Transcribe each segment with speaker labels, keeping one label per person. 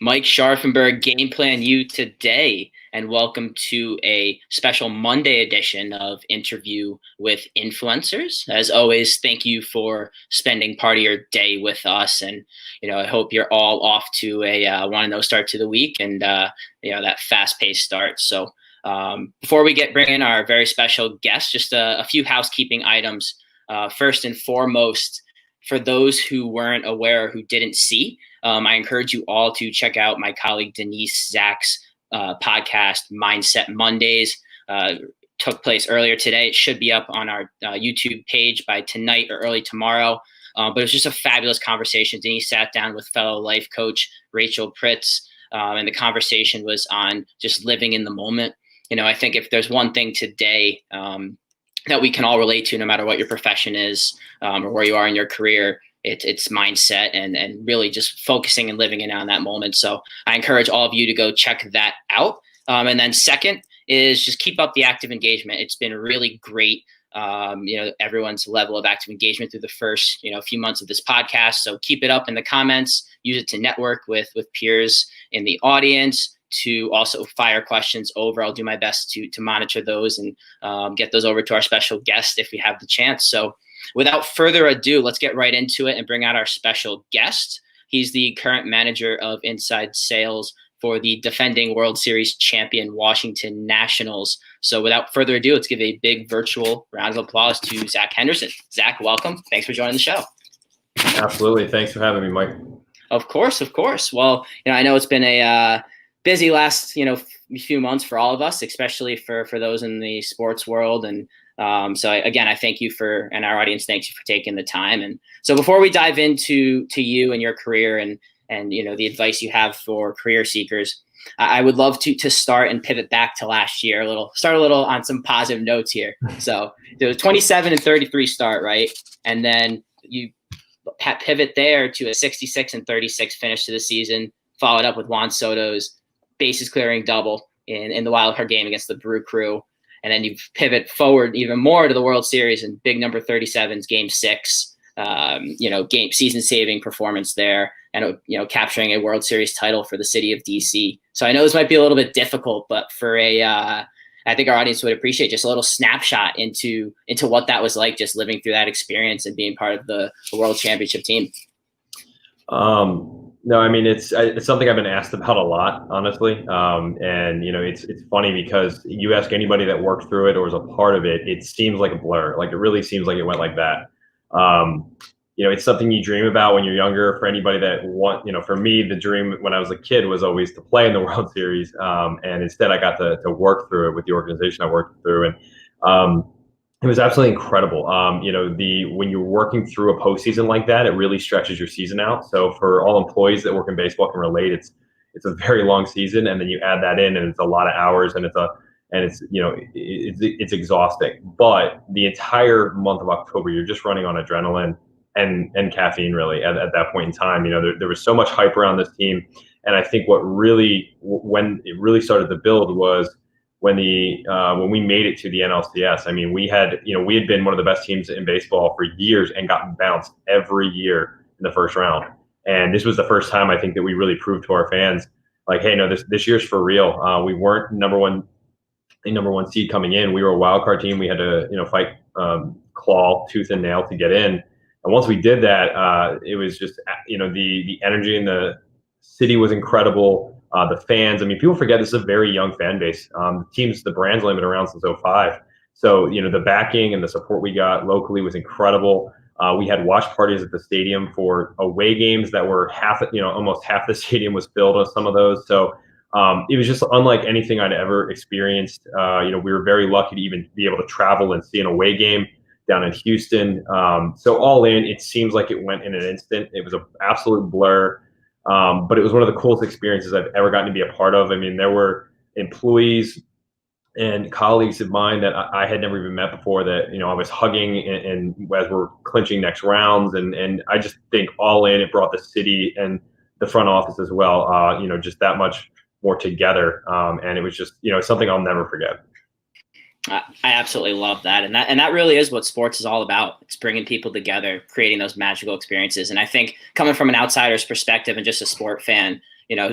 Speaker 1: Mike Scharfenberg, Game Plan You today, and welcome to a special Monday edition of Interview with Influencers. As always, thank you for spending part of your day with us, and I hope you're all off to a want-to-know start to the week, and that fast-paced start. So before we bring in our very special guest, just a few housekeeping items. First and foremost, for those who weren't aware, who didn't see, I encourage you all to check out my colleague Denise Zach's podcast, Mindset Mondays. Took place earlier today. It should be up on our YouTube page by tonight or early tomorrow. But it was just a fabulous conversation. Denise sat down with fellow life coach Rachel Pritz, and the conversation was on just living in the moment. I think if there's one thing today that we can all relate to, no matter what your profession is or where you are in your career, it's mindset and really just focusing and living in on that moment. So I encourage all of you to go check that out. And then second is just keep up the active engagement. It's been really great. Everyone's level of active engagement through the first, few months of this podcast. So keep it up in the comments, use it to network with peers in the audience, to also fire questions over. I'll do my best to monitor those and get those over to our special guest if we have the chance. So without further ado, let's get right into it and bring out our special guest. He's the current manager of inside sales for the defending World Series champion Washington Nationals. So without further ado, let's give a big virtual round of applause to Zach Henderson. Zach, welcome. Thanks for joining the show.
Speaker 2: Absolutely. Thanks for having me, Mike. Of
Speaker 1: course. Well, I know it's been a busy last, few months for all of us, especially for those in the sports world. And so again, I thank you and our audience thanks you for taking the time. And so before we dive into you and your career and the advice you have for career seekers, I would love to start and pivot back to last year start a little on some positive notes here. So there was 27-33 start, right? And then you pivot there to a 66-36 finish to the season, followed up with Juan Soto's bases clearing double in the wild card game against the Brew Crew. And then you pivot forward even more to the World Series and big number 37's game 6, game season saving performance there, and capturing a World Series title for the city of DC. So I know this might be a little bit difficult, but for I think our audience would appreciate just a little snapshot into what that was like, just living through that experience and being part of the World Championship team.
Speaker 2: No, I mean, it's something I've been asked about a lot, honestly. And it's funny because you ask anybody that worked through it or was a part of it, it seems like a blur. Like it really seems like it went like that. It's something you dream about when you're younger. For anybody that for me, the dream when I was a kid was always to play in the World Series. And instead I got to work through it with the organization I worked through. And it was absolutely incredible. When you're working through a postseason like that, it really stretches your season out. So for all employees that work in baseball can relate, it's a very long season, and then you add that in, and it's a lot of hours, and it's exhausting. But the entire month of October, you're just running on adrenaline and caffeine, really. At that point in time, there was so much hype around this team, and I think when it really started to build was when we made it to the NLCS. I mean, we had been one of the best teams in baseball for years and gotten bounced every year in the first round. And this was the first time I think that we really proved to our fans, like, hey, no, this year's for real. We weren't number one seed coming in. We were a wild card team. We had to fight claw tooth and nail to get in. And once we did that, it was just the energy in the city was incredible. The fans, I mean, people forget this is a very young fan base. The brand's only been around since 2005. So, the backing and the support we got locally was incredible. We had watch parties at the stadium for away games that were almost half the stadium was filled on some of those. So it was just unlike anything I'd ever experienced. We were very lucky to even be able to travel and see an away game down in Houston. So all in, it seems like it went in an instant. It was an absolute blur. But it was one of the coolest experiences I've ever gotten to be a part of. I mean, there were employees and colleagues of mine that I had never even met before that, I was hugging and as we're clinching next rounds. And I just think all in, it brought the city and the front office as well, just that much more together. And it was just, something I'll never forget.
Speaker 1: I absolutely love that. And that really is what sports is all about. It's bringing people together, creating those magical experiences. And I think coming from an outsider's perspective and just a sport fan,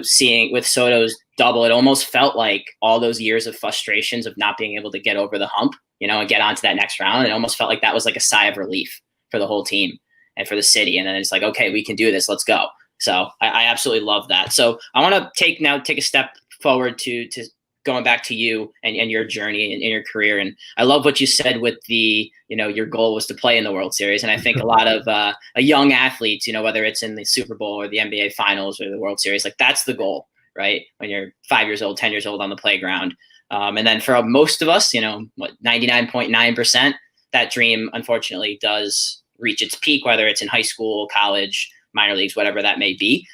Speaker 1: seeing with Soto's double, it almost felt like all those years of frustrations of not being able to get over the hump, and get onto that next round. It almost felt like that was like a sigh of relief for the whole team and for the city. And then it's like, okay, we can do this. Let's go. So I absolutely love that. So I want to take a step forward to going back to you and your journey in your career. And I love what you said with the, your goal was to play in the World Series. And I think a lot of young athletes, whether it's in the Super Bowl or the NBA Finals or the World Series, like that's the goal, right? When you're 5 years old, 10 years old on the playground. And then for most of us, 99.9%, that dream unfortunately does reach its peak, whether it's in high school, college, minor leagues, whatever that may be.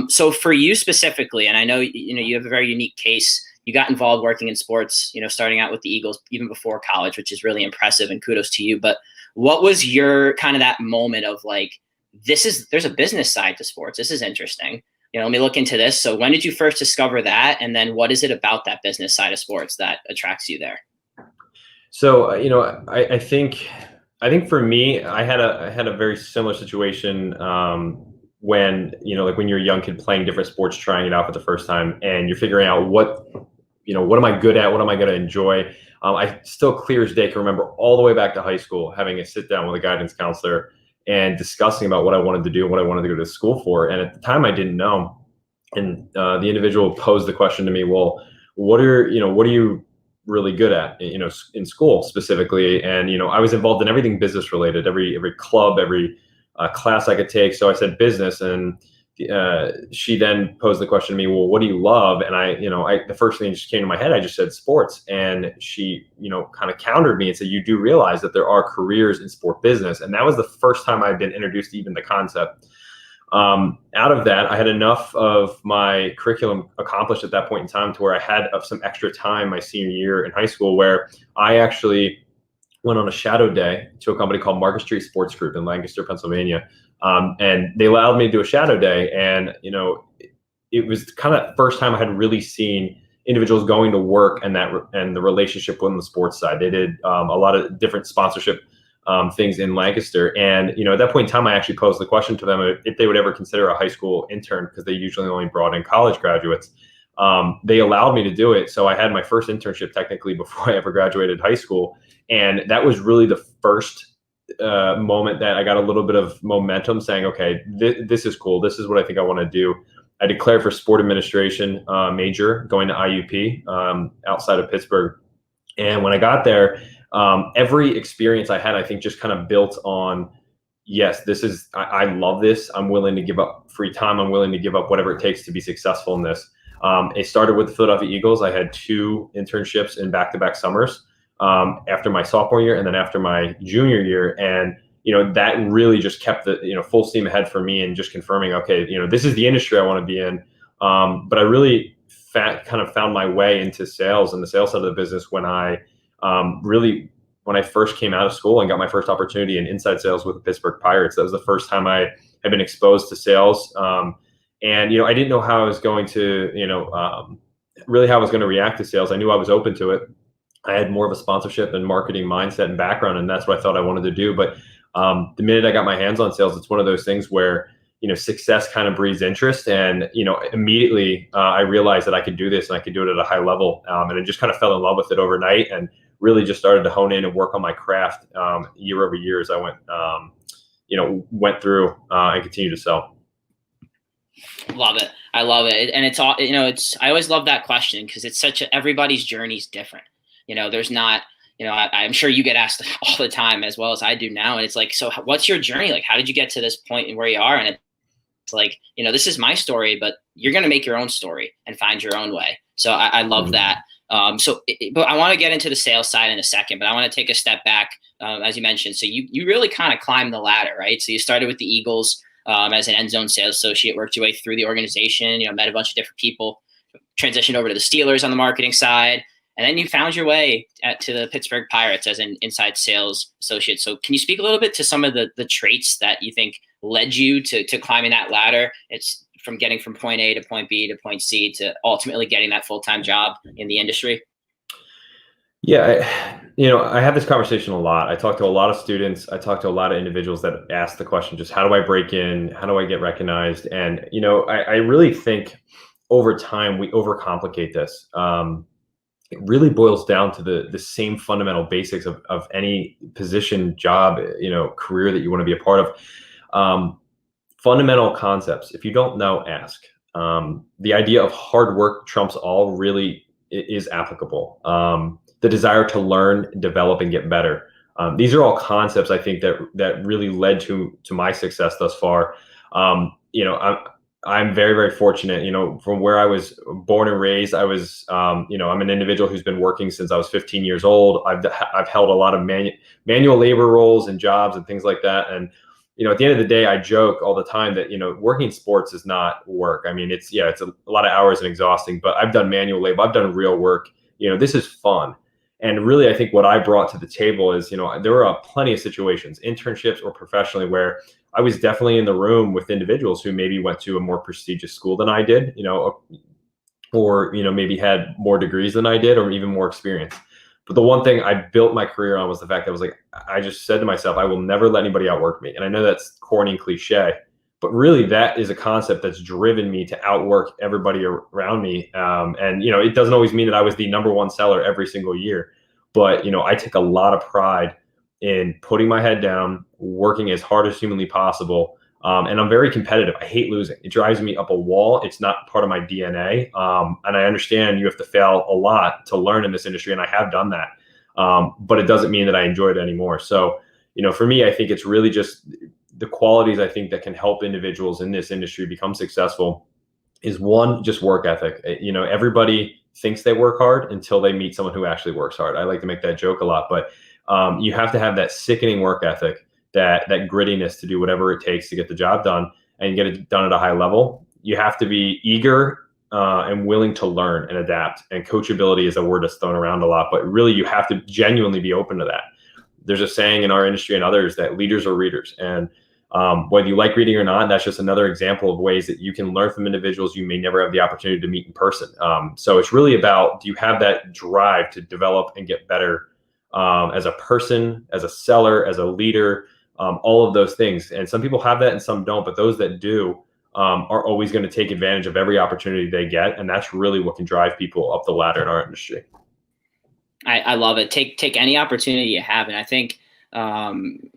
Speaker 1: So for you specifically, and I know, you have a very unique case. You got involved working in sports, starting out with the Eagles even before college, which is really impressive and kudos to you. But what was your kind of that moment of like, there's a business side to sports. This is interesting. Let me look into this. So when did you first discover that? And then what is it about that business side of sports that attracts you there?
Speaker 2: So, I think for me, I had a very similar situation when, like when you're a young kid playing different sports, trying it out for the first time, and you're figuring out what am I good at? What am I going to enjoy? I still clear as day can remember all the way back to high school, having a sit down with a guidance counselor and discussing about what I wanted to do, what I wanted to go to school for. And at the time I didn't know. And the individual posed the question to me, well, what are you really good at, in school specifically? And, I was involved in everything business related, every club, every class I could take. So I said business, and she then posed the question to me, well, what do you love? And the first thing that just came to my head, I just said sports. And she, kind of countered me and said, you do realize that there are careers in sport business. And that was the first time I'd been introduced to even the concept. Out of that, I had enough of my curriculum accomplished at that point in time to where I had some extra time my senior year in high school, where I actually went on a shadow day to a company called Market Street Sports Group in Lancaster, Pennsylvania. And they allowed me to do a shadow day. And, it was kind of the first time I had really seen individuals going to work and the relationship with the sports side. They did a lot of different sponsorship things in Lancaster. And, at that point in time, I actually posed the question to them if they would ever consider a high school intern, because they usually only brought in college graduates. They allowed me to do it. So I had my first internship technically before I ever graduated high school. And that was really the first moment that I got a little bit of momentum saying, okay, this is cool. This is what I think I want to do. I declared for sport administration major, going to IUP outside of Pittsburgh. And when I got there, every experience I had, I think, just kind of built on, yes, I love this. I'm willing to give up free time. I'm willing to give up whatever it takes to be successful in this. It started with the Philadelphia Eagles. I had 2 internships in back-to-back summers after my sophomore year and then after my junior year. And, that really just kept the, full steam ahead for me and just confirming, okay, this is the industry I want to be in. But I really kind of found my way into sales and the sales side of the business when I first came out of school and got my first opportunity in inside sales with the Pittsburgh Pirates. That was the first time I had been exposed to sales. And, I didn't know how I was going to, really how I was going to react to sales. I knew I was open to it. I had more of a sponsorship and marketing mindset and background, and that's what I thought I wanted to do. But the minute I got my hands on sales, it's one of those things where, success kind of breeds interest. And, immediately I realized that I could do this and I could do it at a high level. And I just kind of fell in love with it overnight and really just started to hone in and work on my craft year over year as I went through and continue to sell.
Speaker 1: Love it. I love it. And it's all, I always love that question because it's everybody's journey is different. There's not, I'm sure you get asked all the time as well as I do now. And it's like, so what's your journey? Like, how did you get to this point and where you are? And it's like, this is my story, but you're going to make your own story and find your own way. So I love that. But I want to get into the sales side in a second, but I want to take a step back, as you mentioned. So you really kind of climbed the ladder, right? So you started with the Eagles as an end zone sales associate, worked your way through the organization, met a bunch of different people, transitioned over to the Steelers on the marketing side, and then you found your way to the Pittsburgh Pirates as an inside sales associate. So can you speak a little bit to some of the traits that you think led you to climbing that ladder? It's from getting from point A to point B to point C to ultimately getting that full-time job in the industry.
Speaker 2: Yeah, I have this conversation a lot. I talk to a lot of students. I talk to a lot of individuals that ask the question, just how do I break in? How do I get recognized? And, I really think over time we overcomplicate this. It really boils down to the same fundamental basics of any position, job, career that you want to be a part of. Fundamental concepts. If you don't know, ask. The idea of hard work trumps all really is applicable. The desire to learn, develop, and get better. These are all concepts I think that really led to my success thus far. I'm very, very fortunate, from where I was born and raised. I'm an individual who's been working since I was 15 years old. I've held a lot of manual labor roles and jobs and things like that. And, at the end of the day, I joke all the time that, working in sports is not work. I mean, it's a lot of hours and exhausting, but I've done manual labor. I've done real work. This is fun. And really, I think what I brought to the table is, there were plenty of situations, internships or professionally, where I was definitely in the room with individuals who maybe went to a more prestigious school than I did, or, maybe had more degrees than I did, or even more experience. But the one thing I built my career on was the fact that I just said to myself, I will never let anybody outwork me. And I know that's corny and cliche, but really that is a concept that's driven me to outwork everybody around me. And it doesn't always mean that I was the number one seller every single year, but I take a lot of pride in putting my head down, working as hard as humanly possible. And I'm very competitive. I hate losing. It drives me up a wall. It's not part of my DNA. And I understand you have to fail a lot to learn in this industry, and I have done that. But it doesn't mean that I enjoy it anymore. So, for me, I think it's really just the qualities I think that can help individuals in this industry become successful is, one, just work ethic. Everybody thinks they work hard until they meet someone who actually works hard. I like to make that joke a lot, but you have to have that sickening work ethic, that grittiness to do whatever it takes to get the job done and get it done at a high level. You have to be eager and willing to learn and adapt. And coachability is a word that's thrown around a lot, but really you have to genuinely be open to that. There's a saying in our industry and others that leaders are readers. And whether you like reading or not, that's just another example of ways that you can learn from individuals you may never have the opportunity to meet in person. So it's really about, do you have that drive to develop and get better as a person, as a seller, as a leader, all of those things. And some people have that and some don't, but those that do are always going to take advantage of every opportunity they get. And that's really what can drive people up the ladder in our industry.
Speaker 1: I love it. Take any opportunity you have. And I think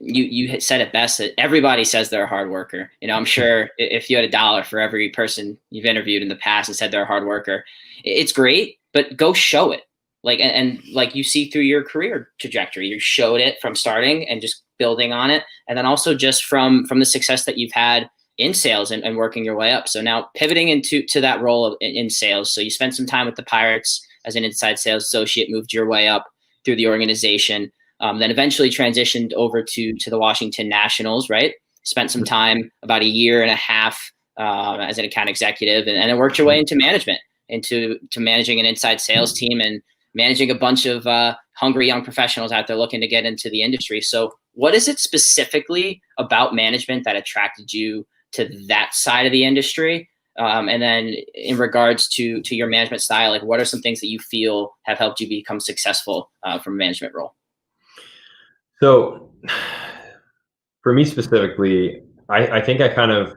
Speaker 1: you said it best, that everybody says they're a hard worker. I'm sure if you had $1 for every person you've interviewed in the past and said they're a hard worker, it's great, but go show it. And like you see through your career trajectory, you showed it from starting and just building on it. And then also just from the success that you've had in sales and working your way up. So now pivoting into that role in sales. So you spent some time with the Pirates as an inside sales associate, moved your way up through the organization, then eventually transitioned over to the Washington Nationals, right? Spent some time, about 1.5 years as an account executive, and then worked your way into management, into managing an inside sales team and managing a bunch of hungry young professionals out there looking to get into the industry. So what is it specifically about management that attracted you to that side of the industry? And then in regards to your management style, what are some things that you feel have helped you become successful from a management role?
Speaker 2: So for me specifically, I think I kind of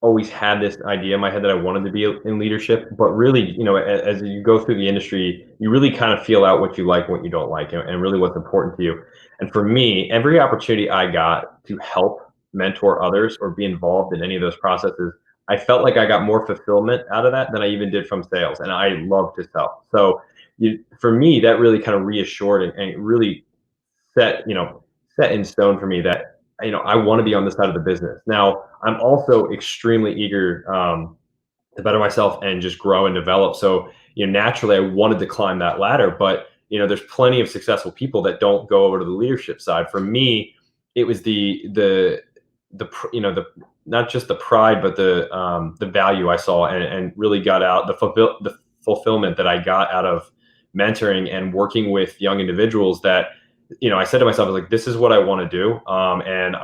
Speaker 2: always had this idea in my head that I wanted to be in leadership, but really, as you go through the industry, you really kind of feel out what you like, what you don't like, and really what's important to you. And for me, every opportunity I got to help mentor others or be involved in any of those processes, I felt like I got more fulfillment out of that than I even did from sales. And I love to sell. So for me, that really kind of reassured and really set in stone for me that I want to be on this side of the business. Now, I'm also extremely eager to better myself and just grow and develop. So, naturally, I wanted to climb that ladder, but there's plenty of successful people that don't go over to the leadership side. For me, it was the not just the pride, but the value I saw and really got out the fulfillment that I got out of mentoring and working with young individuals that. I said to myself, I was like, this is what I want to do. And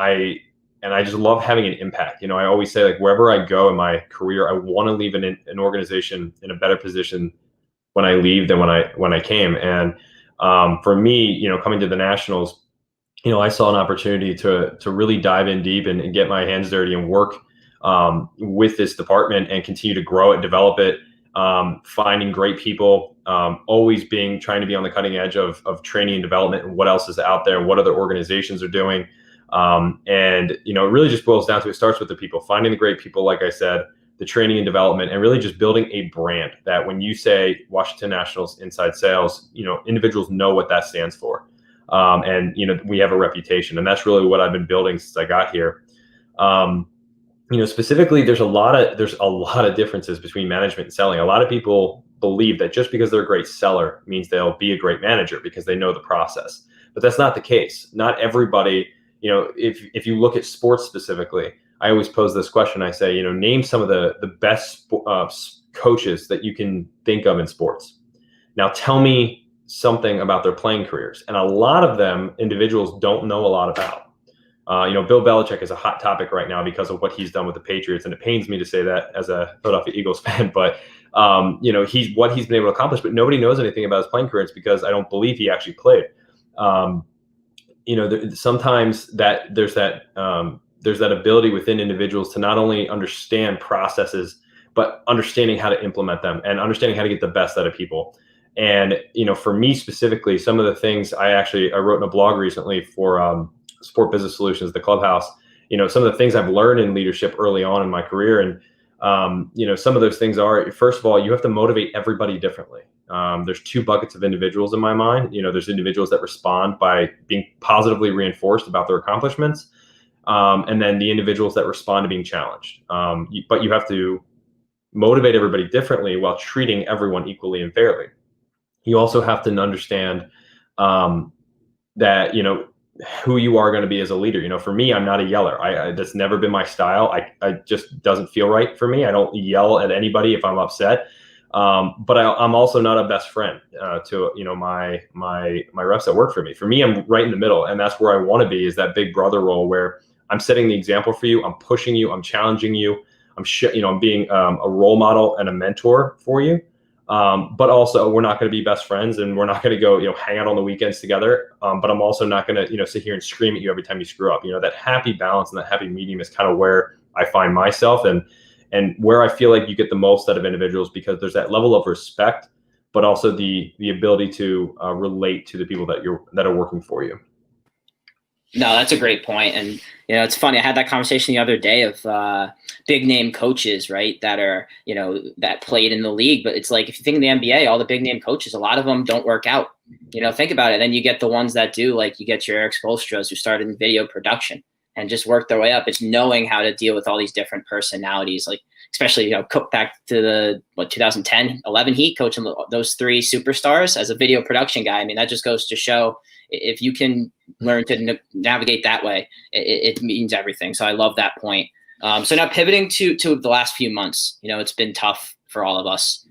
Speaker 2: I just love having an impact. I always say, wherever I go in my career, I want to leave an organization in a better position when I leave than when I came. And for me, coming to the Nationals, I saw an opportunity to really dive in deep and get my hands dirty and work with this department and continue to grow it, develop it, finding great people, always trying to be on the cutting edge of training and development and what else is out there and what other organizations are doing. And it really just boils down to, it starts with the people, finding the great people, like I said, the training and development, and really just building a brand that when you say Washington Nationals Inside Sales, individuals know what that stands for. And we have a reputation, and that's really what I've been building since I got here. Specifically, there's a lot of differences between management and selling. A lot of people believe that just because they're a great seller means they'll be a great manager because they know the process, but that's not the case. Not everybody. If you look at sports specifically, I always pose this question. I say, name some of the best coaches that you can think of in sports. Now tell me something about their playing careers. And a lot of them individuals don't know a lot about. Bill Belichick is a hot topic right now because of what he's done with the Patriots. And it pains me to say that as a Philadelphia Eagles fan, but he's been able to accomplish, but nobody knows anything about his playing career. It's because I don't believe he actually played. Sometimes there's that ability within individuals to not only understand processes, but understanding how to implement them and understanding how to get the best out of people. And, for me specifically, some of the things I wrote in a blog recently for Sport Business Solutions, the Clubhouse, some of the things I've learned in leadership early on in my career. And, some of those things are, first of all, you have to motivate everybody differently. There's two buckets of individuals in my mind. There's individuals that respond by being positively reinforced about their accomplishments. And then the individuals that respond to being challenged. But you have to motivate everybody differently while treating everyone equally and fairly. You also have to understand that, who you are going to be as a leader. For me, I'm not a yeller. That's never been my style. I just doesn't feel right for me. I don't yell at anybody if I'm upset. But I'm also not a best friend to my reps that work for me. For me, I'm right in the middle, and that's where I want to be, is that big brother role where I'm setting the example for you. I'm pushing you. I'm challenging you. I'm being a role model and a mentor for you. But also, we're not going to be best friends, and we're not going to go hang out on the weekends together. But I'm also not going to sit here and scream at you every time you screw up. That happy balance and that happy medium is kind of where I find myself, and where I feel like you get the most out of individuals, because there's that level of respect, but also the ability to relate to the people that are working for you.
Speaker 1: No, that's a great point. And, it's funny. I had that conversation the other day of big name coaches, right, that are, that played in the league. But it's like, if you think of the NBA, all the big name coaches, a lot of them don't work out. Think about it. Then you get the ones that do, like you get your Eric Spoelstras who started in video production and just worked their way up. It's knowing how to deal with all these different personalities, like especially, back to the 2010, 11 Heat, coaching those three superstars as a video production guy. I mean, that just goes to show, if you can learn to navigate that way, it means everything. So I love that point. So now pivoting to the last few months, it's been tough for all of us.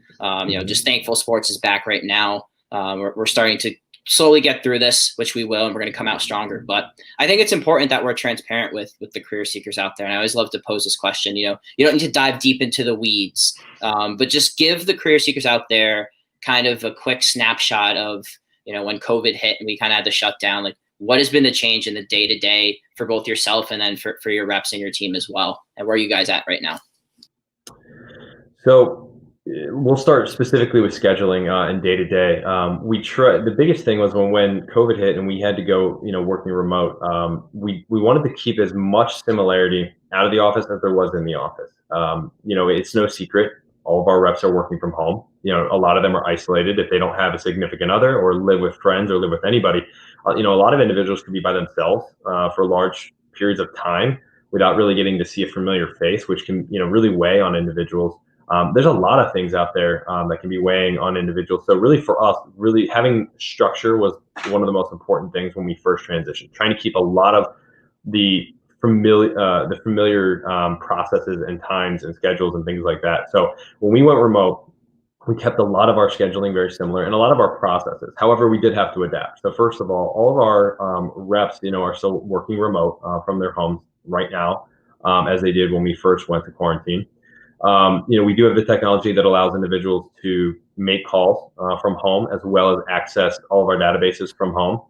Speaker 1: Just thankful sports is back right now. We're starting to slowly get through this, which we will, and we're going to come out stronger. But I think it's important that we're transparent with the career seekers out there. And I always love to pose this question. You don't need to dive deep into the weeds, but just give the career seekers out there kind of a quick snapshot of, when COVID hit and we kind of had to shut down, like what has been the change in the day-to-day for both yourself and then for your reps and your team as well? And where are you guys at right now?
Speaker 2: So we'll start specifically with scheduling and day-to-day. The biggest thing was when COVID hit and we had to go, working remote, we wanted to keep as much similarity out of the office as there was in the office. It's no secret. All of our reps are working from home. A lot of them are isolated if they don't have a significant other or live with friends or live with anybody. A lot of individuals could be by themselves for large periods of time without really getting to see a familiar face, which can, really weigh on individuals. There's a lot of things out there that can be weighing on individuals. So really for us, really having structure was one of the most important things when we first transitioned, trying to keep a lot of the familiar processes and times and schedules and things like that. So when we went remote, we kept a lot of our scheduling very similar and a lot of our processes. However, we did have to adapt. So first of all of our reps, are still working remote from their homes right now, as they did when we first went to quarantine. We do have the technology that allows individuals to make calls from home, as well as access all of our databases from home.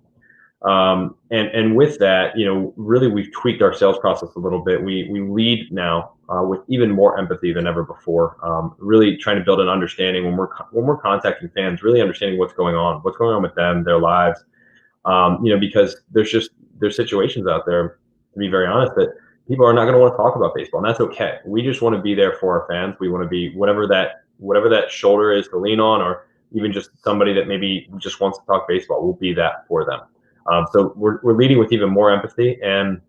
Speaker 2: And with that, really we've tweaked our sales process a little bit. We lead now with even more empathy than ever before. Really trying to build an understanding when we're contacting fans, really understanding what's going on with them, their lives. Because there's situations out there, to be very honest, that people are not going to want to talk about baseball, and that's okay. We just want to be there for our fans. We want to be whatever that shoulder is to lean on, or even just somebody that maybe just wants to talk baseball. We'll be that for them. So we're leading with even more empathy, and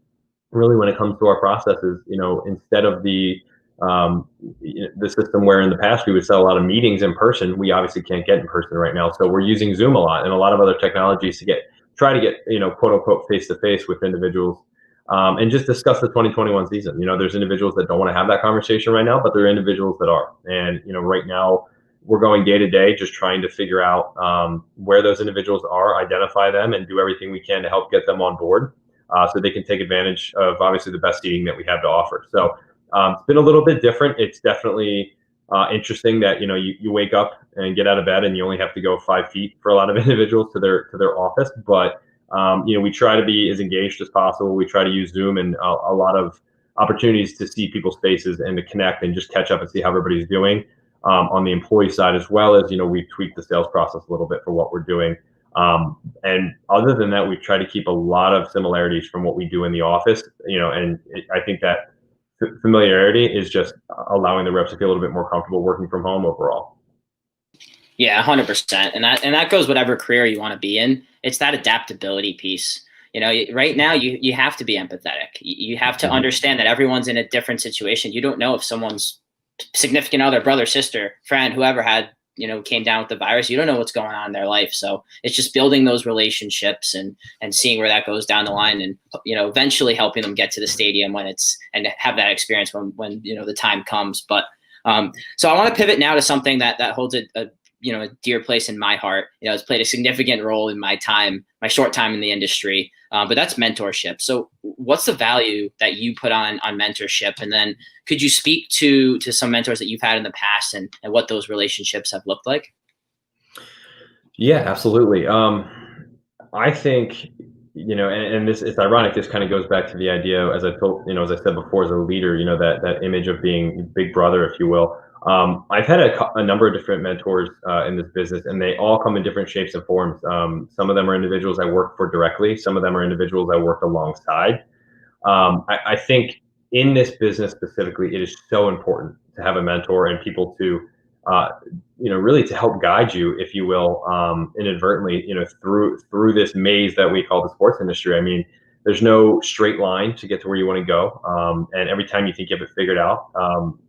Speaker 2: really when it comes to our processes, instead of the system where in the past we would sell a lot of meetings in person, we obviously can't get in person right now. So we're using Zoom a lot and a lot of other technologies to try to get quote unquote face to face with individuals, and just discuss the 2021 season. There's individuals that don't want to have that conversation right now, but there are individuals that are. And right now we're going day to day, just trying to figure out where those individuals are, identify them, and do everything we can to help get them on board, so they can take advantage of obviously the best seating that we have to offer. So it's been a little bit different. It's definitely interesting that you wake up and get out of bed and you only have to go 5 feet for a lot of individuals to their office. But we try to be as engaged as possible. We try to use Zoom and a lot of opportunities to see people's faces and to connect and just catch up and see how everybody's doing on the employee side, as well as we've tweaked the sales process a little bit for what we're doing. And other than that, we've tried to keep a lot of similarities from what we do in the office. I think that familiarity is just allowing the reps to feel a little bit more comfortable working from home overall.
Speaker 1: Yeah, 100%. And that goes whatever career you want to be in. It's that adaptability piece. Right now you have to be empathetic. You have to understand that everyone's in a different situation. You don't know if someone's significant other, brother, sister, friend, whoever came down with the virus. You don't know what's going on in their life. So it's just building those relationships and seeing where that goes down the line, and eventually helping them get to the stadium and have that experience when the time comes. But so I want to pivot now to something that holds a dear place in my heart. It's played a significant role in my short time in the industry. But that's mentorship. So what's the value that you put on mentorship? And then could you speak to some mentors that you've had in the past and what those relationships have looked like?
Speaker 2: Yeah, absolutely. I think, and this, it's ironic. This kind of goes back to the idea, as I said before, as a leader, that image of being big brother, if you will. I've had a number of different mentors in this business, and they all come in different shapes and forms. Some of them are individuals I work for directly. Some of them are individuals I work alongside. I think in this business specifically, it is so important to have a mentor and people to, really to help guide you, if you will, inadvertently, through this maze that we call the sports industry. I mean, there's no straight line to get to where you want to go. And every time you think you have it figured out,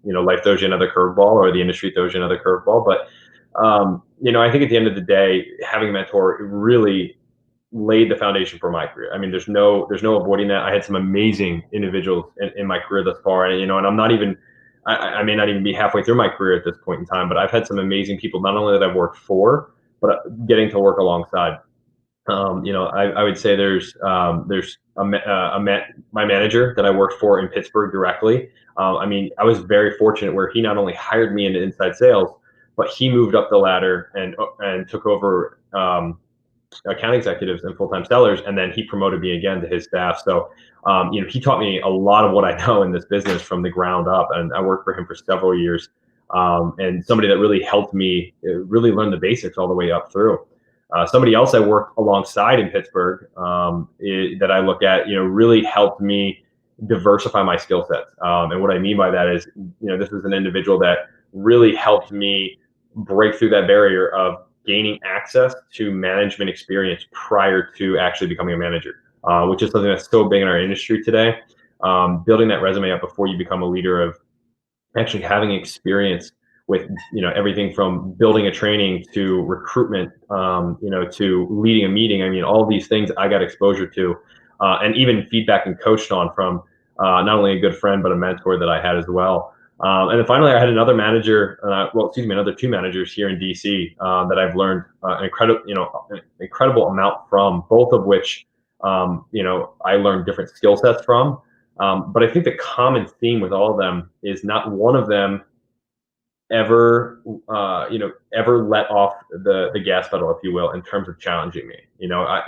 Speaker 2: life throws you another curveball, or the industry throws you another curveball. But, I think at the end of the day, having a mentor really laid the foundation for my career. I mean, there's no avoiding that. I had some amazing individuals in my career thus far, and I'm not even, I may not even be halfway through my career at this point in time, but I've had some amazing people, not only that I've worked for, but getting to work alongside. I would say there's my manager that I worked for in Pittsburgh directly. I was very fortunate where he not only hired me into inside sales, but he moved up the ladder and took over account executives and full-time sellers, and then he promoted me again to his staff. So, he taught me a lot of what I know in this business from the ground up, and I worked for him for several years. And somebody that really helped me really learn the basics all the way up through. Somebody else I worked alongside in Pittsburgh that I look at, really helped me diversify my skill sets. And what I mean by that is, this was an individual that really helped me break through that barrier of gaining access to management experience prior to actually becoming a manager, which is something that's so big in our industry today. Building that resume up before you become a leader, of actually having experience with everything from building a training to recruitment, to leading a meeting. I mean, all these things I got exposure to, and even feedback and coached on from not only a good friend but a mentor that I had as well. And then finally, I had another manager, another two managers here in DC that I've learned an incredible amount from, both of which I learned different skill sets from. But I think the common theme with all of them is not one of them ever let off the gas pedal, if you will, in terms of challenging me.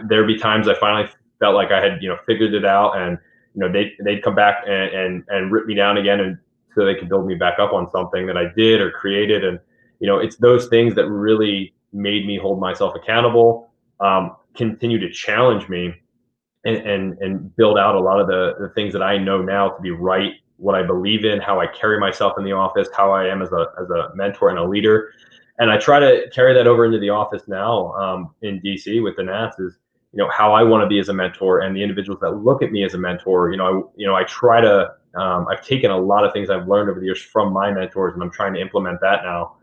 Speaker 2: There'd be times I finally felt like I had figured it out, and they'd come back and rip me down again and so they could build me back up on something that I did or created. And, it's those things that really made me hold myself accountable, continue to challenge me, and build out a lot of the things that I know now to be right, what I believe in, how I carry myself in the office, how I am as a mentor and a leader. And I try to carry that over into the office now, in DC with the Nats, is, how I want to be as a mentor, and the individuals that look at me as a mentor. I try to, I've taken a lot of things I've learned over the years from my mentors, and I'm trying to implement that now,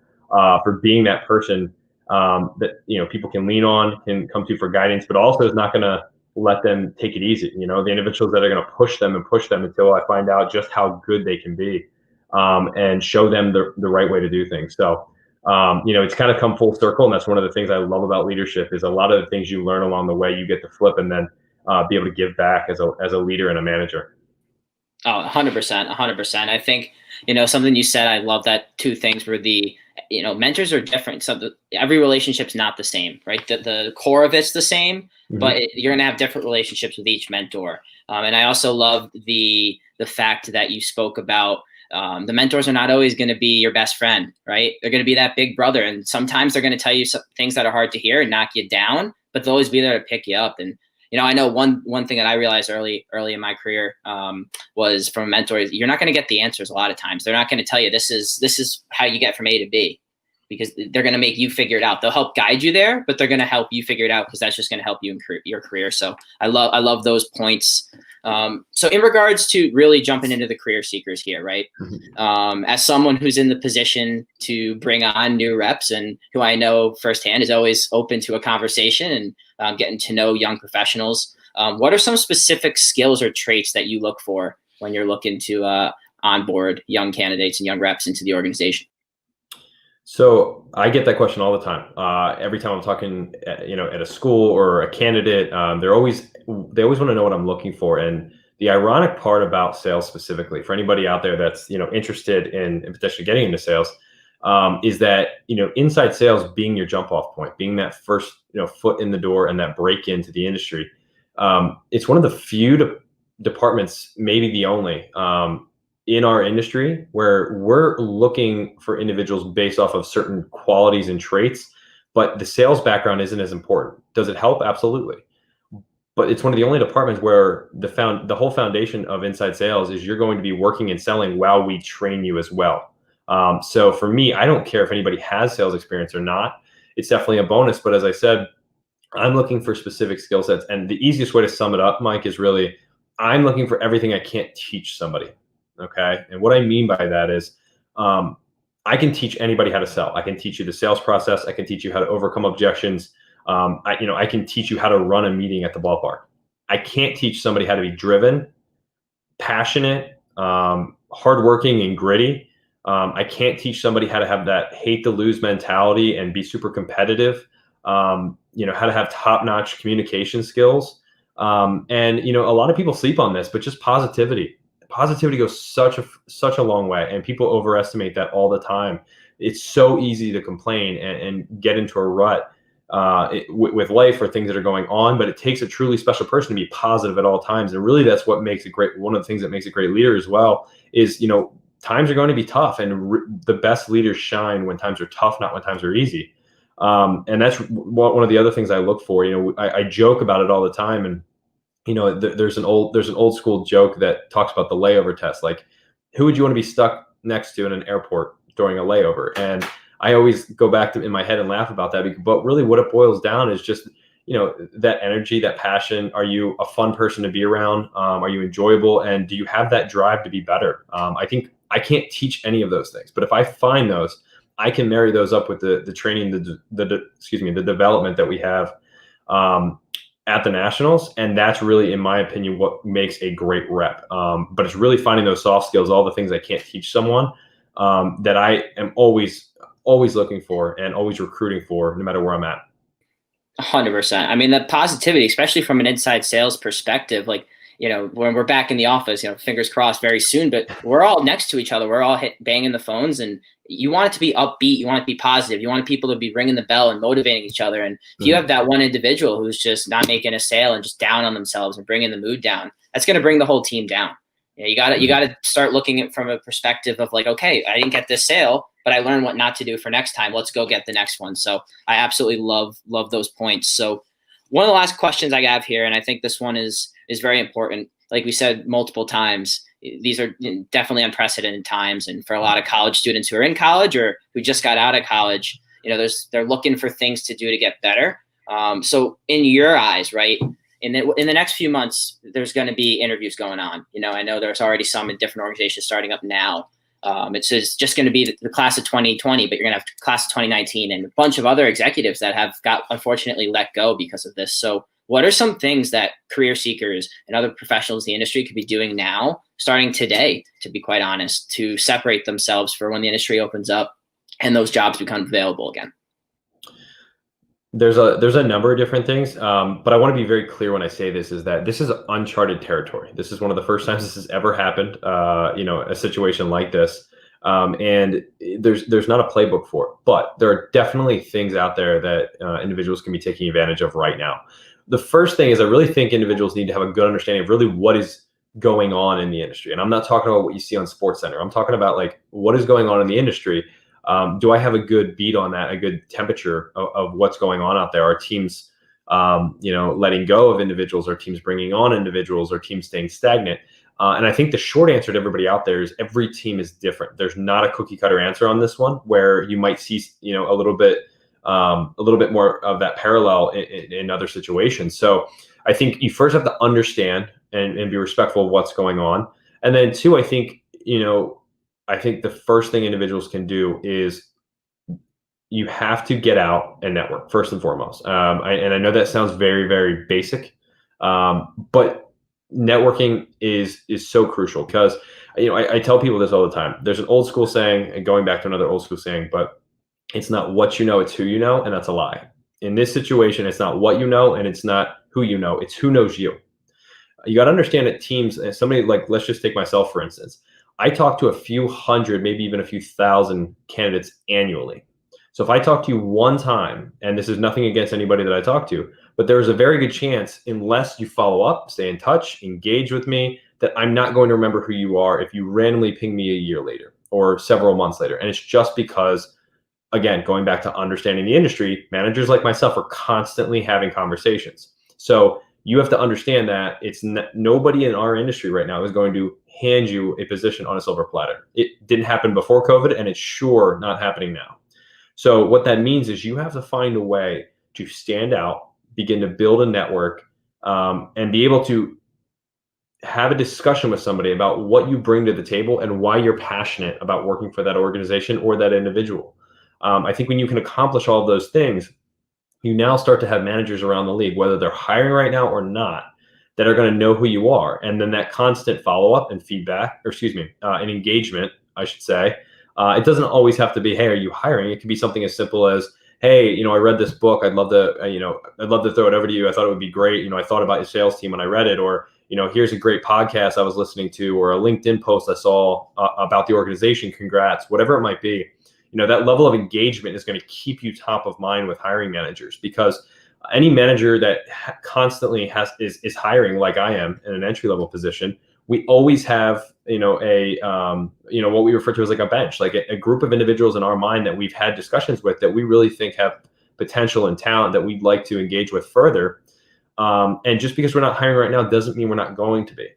Speaker 2: for being that person, that, people can lean on, can come to for guidance, but also is not going to let them take it easy. The individuals that are going to push them until I find out just how good they can be, and show them the right way to do things. So, it's kind of come full circle. And that's one of the things I love about leadership, is a lot of the things you learn along the way, you get to flip and then be able to give back as a leader and a manager.
Speaker 1: Oh, 100%, 100%. I think, something you said, I love that two things were mentors are different. So every relationship's not the same, right? The core of it's the same, mm-hmm. but you're going to have different relationships with each mentor. And I also love the fact that you spoke about, the mentors are not always going to be your best friend, right? They're going to be that big brother. And sometimes they're going to tell you some things that are hard to hear and knock you down, but they'll always be there to pick you up. And, I know one thing that I realized early in my career, was from a mentor, is you're not going to get the answers a lot of times. They're not going to tell you this is how you get from A to B, because they're going to make you figure it out. They'll help guide you there, but they're going to help you figure it out, because that's just going to help you in your career. So I love those points. So in regards to really jumping into the career seekers here, right? Mm-hmm. As someone who's in the position to bring on new reps, and who I know firsthand is always open to a conversation and getting to know young professionals, what are some specific skills or traits that you look for when you're looking to onboard young candidates and young reps into the organization?
Speaker 2: So I get that question all the time. Every time I'm talking, at a school or a candidate, they always want to know what I'm looking for. And the ironic part about sales specifically, for anybody out there that's, interested in potentially getting into sales, is that, inside sales being your jump off point, being that first, foot in the door and that break into the industry. It's one of the few departments, maybe the only, in our industry, where we're looking for individuals based off of certain qualities and traits, but the sales background isn't as important. Does it help? Absolutely. But it's one of the only departments where the whole foundation of inside sales is you're going to be working and selling while we train you as well. So for me, I don't care if anybody has sales experience or not. It's definitely a bonus. But as I said, I'm looking for specific skill sets. And the easiest way to sum it up, Mike, is really, I'm looking for everything I can't teach somebody. Okay. And what I mean by that is, I can teach anybody how to sell. I can teach you the sales process. I can teach you how to overcome objections. I can teach you how to run a meeting at the ballpark. I can't teach somebody how to be driven, passionate, hardworking, and gritty. I can't teach somebody how to have that hate to lose mentality and be super competitive. How to have top-notch communication skills. And a lot of people sleep on this, but just positivity. Positivity goes such a long way, and people overestimate that all the time. It's so easy to complain and get into a rut with life or things that are going on, but it takes a truly special person to be positive at all times. And really, that's what makes it great. One of the things that makes a great leader as well is, times are going to be tough, and the best leaders shine when times are tough, not when times are easy. And that's one of the other things I look for. I joke about it all the time, and there's an old school joke that talks about the layover test. Like, who would you want to be stuck next to in an airport during a layover? And I always go back to in my head and laugh about that. But really what it boils down is just, that energy, that passion. Are you a fun person to be around? Are you enjoyable? And do you have that drive to be better? I think I can't teach any of those things, but if I find those, I can marry those up with the training, the development that we have, at the Nationals. And that's really, in my opinion, what makes a great rep. But it's really finding those soft skills, all the things I can't teach someone, that I am always looking for and always recruiting for, no matter where I'm at.
Speaker 1: 100%. I mean, the positivity, especially from an inside sales perspective, like, when we're back in the office, fingers crossed very soon, but we're all next to each other. We're all banging the phones, and you want it to be upbeat. You want it to be positive. You want people to be ringing the bell and motivating each other. And if you have that one individual who's just not making a sale and just down on themselves and bringing the mood down, that's going to bring the whole team down. Yeah, you gotta start looking at from a perspective of like, okay, I didn't get this sale, but I learned what not to do for next time. Let's go get the next one. So I absolutely love those points. So one of the last questions I have here, and I think this one is very important. Like we said multiple times, these are definitely unprecedented times, and for a lot of college students who are in college or who just got out of college, they're looking for things to do to get better. So in your eyes, right? In the next few months, there's going to be interviews going on. I know there's already some in different organizations starting up now. It's just going to be the class of 2020, but you're going to have class of 2019 and a bunch of other executives that have got unfortunately let go because of this. So what are some things that career seekers and other professionals in the industry could be doing now, starting today, to be quite honest, to separate themselves for when the industry opens up and those jobs become available again?
Speaker 2: There's a number of different things, but I want to be very clear when I say this is that this is uncharted territory. This is one of the first times this has ever happened, a situation like this. And there's not a playbook for it, but there are definitely things out there that individuals can be taking advantage of right now. The first thing is I really think individuals need to have a good understanding of really what is going on in the industry. And I'm not talking about what you see on SportsCenter. I'm talking about like what is going on in the industry. Do I have a good beat on that, a good temperature of what's going on out there? Are teams, letting go of individuals? Are teams bringing on individuals? Are teams staying stagnant? And I think the short answer to everybody out there is every team is different. There's not a cookie cutter answer on this one where you might see, a little bit more of that parallel in other situations. So I think you first have to understand and be respectful of what's going on. And then two, I think the first thing individuals can do is you have to get out and network first and foremost. I know that sounds very, very basic, but networking is so crucial because, I tell people this all the time. There's an old school saying, and going back to another old school saying, but it's not what you know, it's who you know. And that's a lie. In this situation, it's not what you know, and it's not who you know, it's who knows you. You got to understand that teams, and somebody like, let's just take myself, for instance. I talk to a few hundred, maybe even a few thousand candidates annually. So if I talk to you one time, and this is nothing against anybody that I talk to, but there's a very good chance, unless you follow up, stay in touch, engage with me, that I'm not going to remember who you are if you randomly ping me a year later or several months later. And it's just because, again, going back to understanding the industry, managers like myself are constantly having conversations. So you have to understand that it's nobody in our industry right now is going to hand you a position on a silver platter. It didn't happen before COVID, and it's sure not happening now. So what that means is you have to find a way to stand out, begin to build a network, and be able to have a discussion with somebody about what you bring to the table and why you're passionate about working for that organization or that individual. I think when you can accomplish all of those things, you now start to have managers around the league, whether they're hiring right now or not, that are going to know who you are. And then that constant follow-up and feedback, and engagement, I should say. It doesn't always have to be, hey, are you hiring? It can be something as simple as, hey, I read this book. I'd love to throw it over to you. I thought it would be great. I thought about your sales team when I read it, or, here's a great podcast I was listening to, or a LinkedIn post I saw about the organization. Congrats, whatever it might be. That level of engagement is going to keep you top of mind with hiring managers, because any manager that constantly is hiring, like I am in an entry-level position, we always have, what we refer to as like a bench, like a group of individuals in our mind that we've had discussions with that we really think have potential and talent that we'd like to engage with further. And just because we're not hiring right now doesn't mean we're not going to be.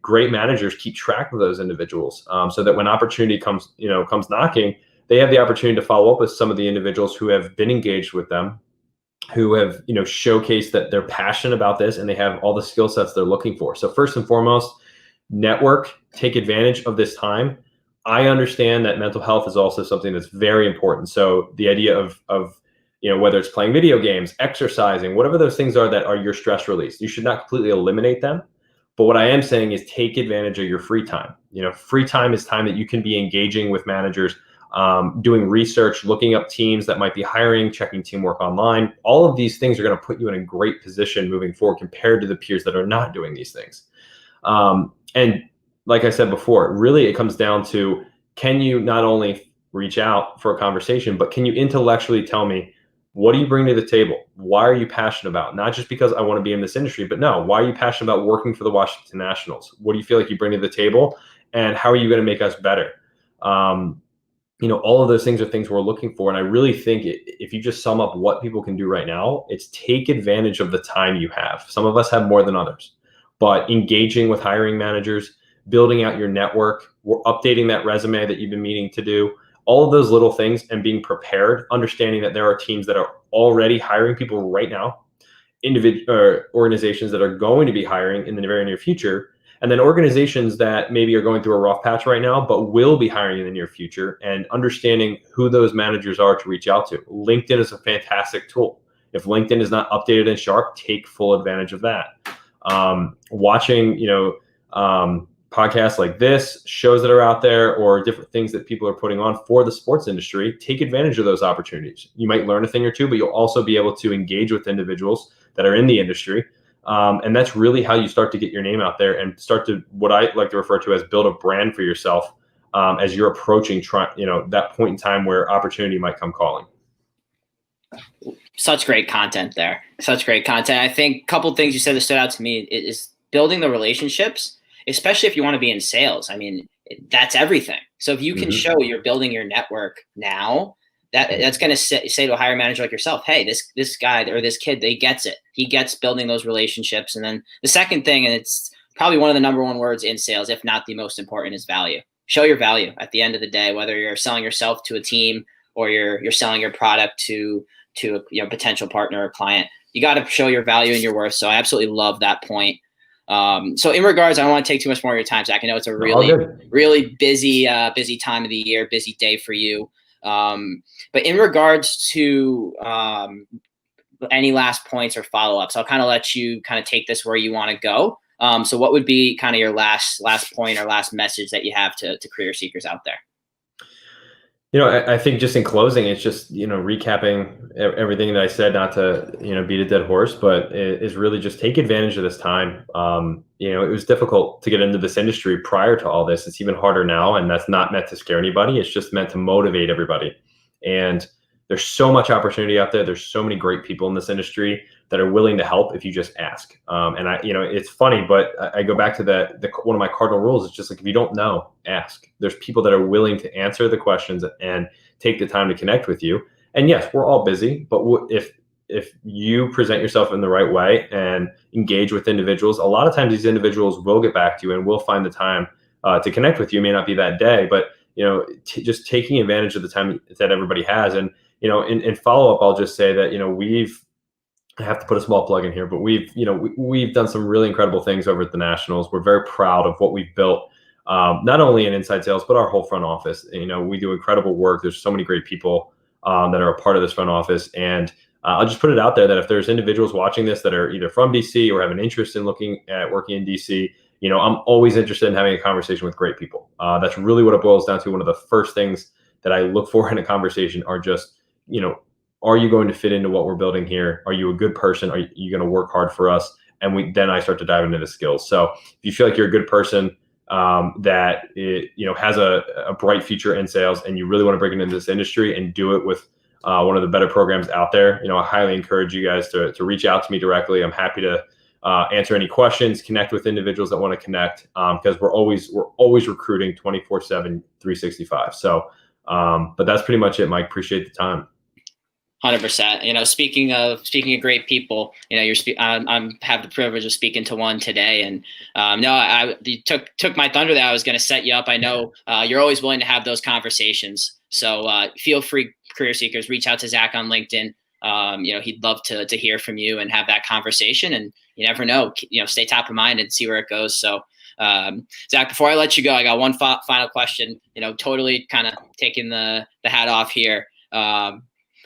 Speaker 2: Great managers keep track of those individuals, so that when opportunity comes knocking, they have the opportunity to follow up with some of the individuals who have been engaged with them, who have, showcased that they're passionate about this and they have all the skill sets they're looking for. So first and foremost, network, take advantage of this time. I understand that mental health is also something that's very important. So the idea of whether it's playing video games, exercising, whatever those things are that are your stress release, you should not completely eliminate them. But what I am saying is take advantage of your free time. Free time is time that you can be engaging with managers, doing research, looking up teams that might be hiring, checking teamwork online. All of these things are going to put you in a great position moving forward compared to the peers that are not doing these things. And like I said before, really it comes down to, can you not only reach out for a conversation, but can you intellectually tell me What do you bring to the table? Why are you passionate about? Not just because I want to be in this industry, but no, why are you passionate about working for the Washington Nationals? What do you feel like you bring to the table? And how are you going to make us better? All of those things are things we're looking for. And I really think if you just sum up what people can do right now, it's take advantage of the time you have. Some of us have more than others, but engaging with hiring managers, building out your network, updating that resume that you've been meaning to do, all of those little things, and being prepared, understanding that there are teams that are already hiring people right now, organizations that are going to be hiring in the very near future, and then organizations that maybe are going through a rough patch right now, but will be hiring in the near future, and understanding who those managers are to reach out to. LinkedIn is a fantastic tool. If LinkedIn is not updated and sharp, take full advantage of that. Watching, podcasts like this, shows that are out there, or different things that people are putting on for the sports industry, take advantage of those opportunities. You might learn a thing or two, but you'll also be able to engage with individuals that are in the industry. And that's really how you start to get your name out there and start to, what I like to refer to as, build a brand for yourself as you're approaching that point in time where opportunity might come calling.
Speaker 1: Such great content there. Such great content. I think a couple of things you said that stood out to me is building the relationships, especially if you want to be in sales. I mean, that's everything. So if you can show you're building your network now, that's going to say to a hiring manager like yourself, hey, this guy or this kid, they gets it. He gets building those relationships. And then the second thing, and it's probably one of the number one words in sales, if not the most important, is value. Show your value at the end of the day, whether you're selling yourself to a team or you're selling your product to a potential partner or client. You got to show your value and your worth. So I absolutely love that point. So in regards, I don't want to take too much more of your time, Zach. I know it's a really busy time of the year, busy day for you. But in regards to any last points or follow-ups, I'll kind of let you kind of take this where you want to go. So what would be kind of your last point or last message that you have to career seekers out there?
Speaker 2: I think just in closing, it's just, recapping everything that I said, not to, beat a dead horse, but it is really just take advantage of this time. It was difficult to get into this industry prior to all this. It's even harder now, and that's not meant to scare anybody. It's just meant to motivate everybody. And there's so much opportunity out there. There's so many great people in this industry that are willing to help if you just ask. And it's funny, but I go back to one of my cardinal rules is just like, if you don't know, ask. There's people that are willing to answer the questions and take the time to connect with you. And yes, we're all busy, but if you present yourself in the right way and engage with individuals, a lot of times these individuals will get back to you and will find the time to connect with you. It may not be that day, but just taking advantage of the time that everybody has. And in follow up, I'll just say that I have to put a small plug in here, but we've done some really incredible things over at the Nationals. We're very proud of what we've built, not only in inside sales, but our whole front office. We do incredible work. There's so many great people that are a part of this front office. And I'll just put it out there that if there's individuals watching this that are either from DC or have an interest in looking at working in DC, I'm always interested in having a conversation with great people. That's really what it boils down to. One of the first things that I look for in a conversation are just, are you going to fit into what we're building here? Are you a good person? Are you going to work hard for us? And then I start to dive into the skills. So if you feel like you're a good person that has a bright future in sales, and you really want to break into this industry and do it with one of the better programs out there, I highly encourage you guys to reach out to me directly. I'm happy to answer any questions, connect with individuals that want to connect, because we're always recruiting 24/7, 365. So, but that's pretty much it, Mike. Appreciate the time.
Speaker 1: 100%. Speaking of great people, I'm have the privilege of speaking to one today, and you took my thunder that I was going to set you up. I know you're always willing to have those conversations, so feel free, career seekers, reach out to Zach on LinkedIn. He'd love to hear from you and have that conversation. And you never know, stay top of mind and see where it goes. So, Zach, before I let you go, I got one final question. Totally kind of taking the hat off here.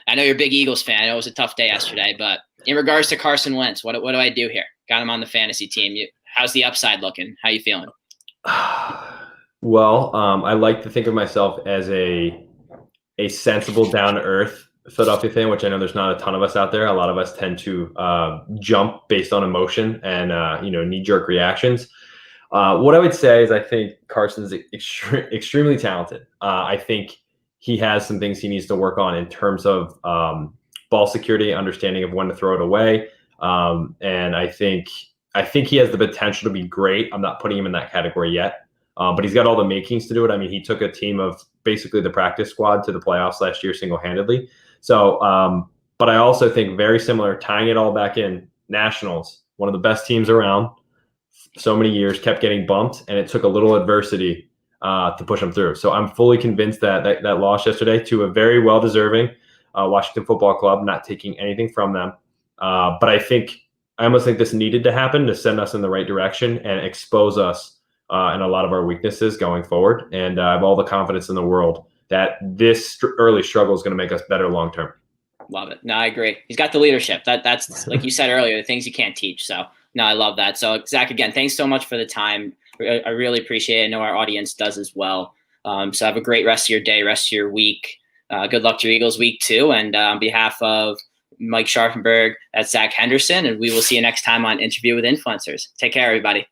Speaker 1: I know you're a big Eagles fan. I know it was a tough day yesterday, but in regards to Carson Wentz, what do I do here? Got him on the fantasy team. How's the upside looking? How you feeling?
Speaker 2: Well, I like to think of myself as a sensible, down-to-earth Philadelphia fan, which I know there's not a ton of us out there. A lot of us tend to jump based on emotion and knee-jerk reactions. What I would say is I think Carson's extremely talented. I think he has some things he needs to work on in terms of ball security, understanding of when to throw it away. And I think he has the potential to be great. I'm not putting him in that category yet, but he's got all the makings to do it. I mean, he took a team of basically the practice squad to the playoffs last year single-handedly. So, but I also think very similar, tying it all back in, Nationals, one of the best teams around, so many years, kept getting bumped, and it took a little adversity to push them through. So I'm fully convinced that loss yesterday to a very well-deserving Washington Football Club, not taking anything from them. But I almost think this needed to happen to send us in the right direction and expose us in a lot of our weaknesses going forward. And I have all the confidence in the world that this early struggle is going to make us better long-term.
Speaker 1: Love it. No, I agree. He's got the leadership. That's like you said earlier, the things you can't teach. So no, I love that. So Zach, again, thanks so much for the time. I really appreciate it. I know our audience does as well. So have a great rest of your day, rest of your week. Good luck to your Eagles week 2. And on behalf of Mike Scharfenberg, that's Zach Henderson, and we will see you next time on Interview with Influencers. Take care, everybody.